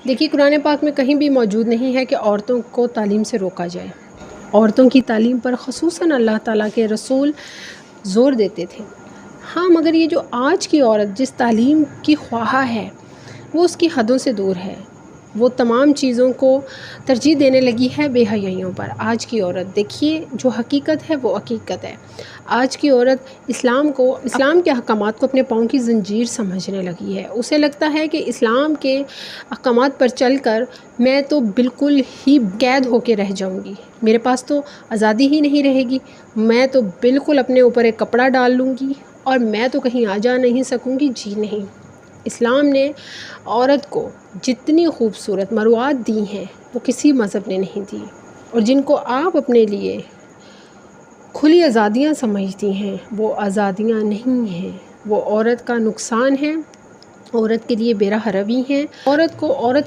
دیکھیے قرآن پاک میں کہیں بھی موجود نہیں ہے کہ عورتوں کو تعلیم سے روکا جائے۔ عورتوں کی تعلیم پر خصوصاً اللہ تعالیٰ کے رسول زور دیتے تھے۔ ہاں مگر یہ جو آج کی عورت جس تعلیم کی خواہاں ہے وہ اس کی حدوں سے دور ہے۔ وہ تمام چیزوں کو ترجیح دینے لگی ہے بے حیائیوں پر۔ آج کی عورت دیکھیے جو حقیقت ہے وہ حقیقت ہے۔ آج کی عورت اسلام کے احکامات کو اپنے پاؤں کی زنجیر سمجھنے لگی ہے۔ اسے لگتا ہے کہ اسلام کے احکامات پر چل کر میں تو بالکل ہی قید ہو کے رہ جاؤں گی، میرے پاس تو آزادی ہی نہیں رہے گی، میں تو بالکل اپنے اوپر ایک کپڑا ڈال لوں گی اور میں تو کہیں آ جا نہیں سکوں گی۔ جی نہیں، اسلام نے عورت کو جتنی خوبصورت مروات دی ہیں وہ کسی مذہب نے نہیں دی، اور جن کو آپ اپنے لیے کھلی آزادیاں سمجھتی ہیں وہ آزادیاں نہیں ہیں، وہ عورت کا نقصان ہے، عورت کے لیے بے راہ روی ہیں، عورت کو عورت